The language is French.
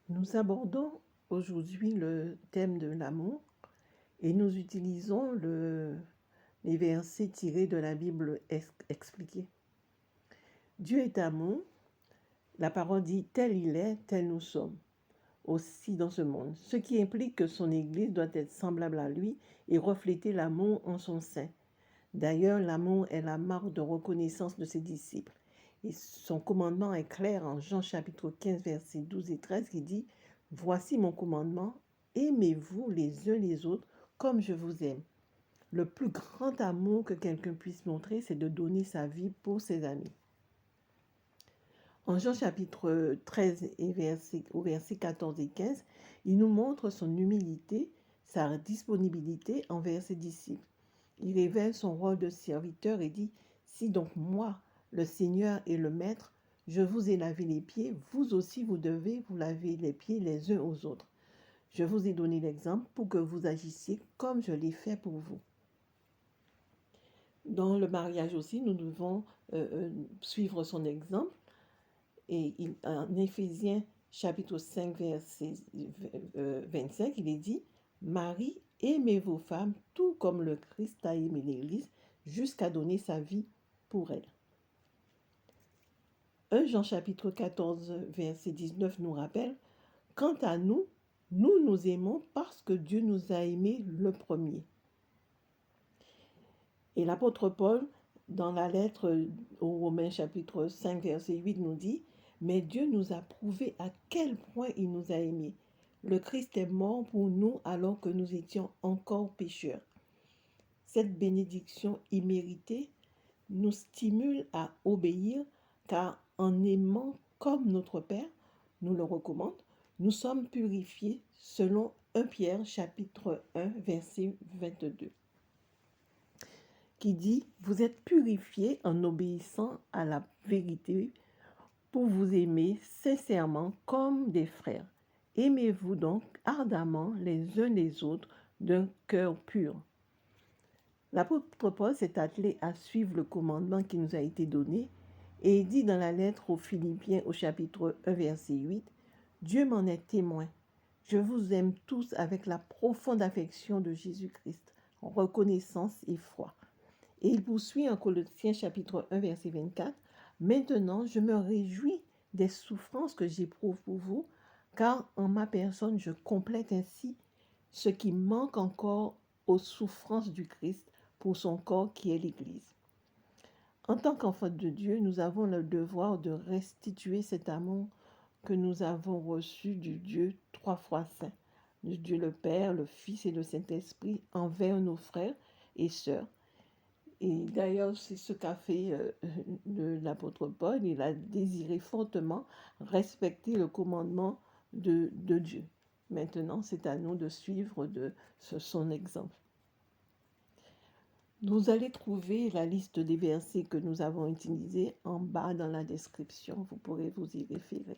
Nous abordons aujourd'hui le thème de l'amour et nous utilisons les versets tirés de la Bible expliquée. Dieu est amour. La parole dit tel il est, tel nous sommes aussi dans ce monde, ce qui implique que son Église doit être semblable à lui et refléter l'amour en son sein. D'ailleurs, l'amour est la marque de reconnaissance de ses disciples. Et son commandement est clair en Jean chapitre 15, versets 12 et 13 qui dit « Voici mon commandement, aimez-vous les uns les autres comme je vous aime. » Le plus grand amour que quelqu'un puisse montrer, c'est de donner sa vie pour ses amis. En Jean chapitre 13 et au verset 14 et 15, il nous montre son humilité, sa disponibilité envers ses disciples. Il révèle son rôle de serviteur et dit « Si donc moi, le Seigneur et le Maître, je vous ai lavé les pieds, vous aussi vous devez vous laver les pieds les uns aux autres. Je vous ai donné l'exemple pour que vous agissiez comme je l'ai fait pour vous. » Dans le mariage aussi, nous devons suivre son exemple. Et en Éphésiens chapitre 5, verset 25, il est dit « Marie, aimez vos femmes tout comme le Christ a aimé l'Église jusqu'à donner sa vie pour elle. » 1 Jean chapitre 14, verset 19 nous rappelle « Quant à nous, nous nous aimons parce que Dieu nous a aimés le premier. » Et l'apôtre Paul, dans la lettre aux Romains chapitre 5, verset 8, nous dit « Mais Dieu nous a prouvé à quel point il nous a aimés. Le Christ est mort pour nous alors que nous étions encore pécheurs. » Cette bénédiction imméritée nous stimule à obéir, car en aimant comme notre Père nous le recommande, nous sommes purifiés selon 1 Pierre chapitre 1, verset 22. Qui dit « Vous êtes purifiés en obéissant à la vérité pour vous aimer sincèrement comme des frères. Aimez-vous donc ardemment les uns les autres d'un cœur pur. » L'apôtre Paul s'est attelé à suivre le commandement qui nous a été donné et il dit dans la lettre aux Philippiens au chapitre 1, verset 8 « Dieu m'en est témoin. Je vous aime tous avec la profonde affection de Jésus-Christ, en reconnaissance et foi. » Et il poursuit en Colossiens chapitre 1, verset 24. « Maintenant, je me réjouis des souffrances que j'éprouve pour vous, car en ma personne, je complète ainsi ce qui manque encore aux souffrances du Christ pour son corps qui est l'Église. » En tant qu'enfants de Dieu, nous avons le devoir de restituer cet amour que nous avons reçu du Dieu trois fois saint, du Dieu le Père, le Fils et le Saint-Esprit envers nos frères et sœurs. Et d'ailleurs, c'est ce qu'a fait l'apôtre Paul. Il a désiré fortement respecter le commandement de Dieu. Maintenant, c'est à nous de suivre son exemple. Vous allez trouver la liste des versets que nous avons utilisés en bas dans la description. Vous pourrez vous y référer.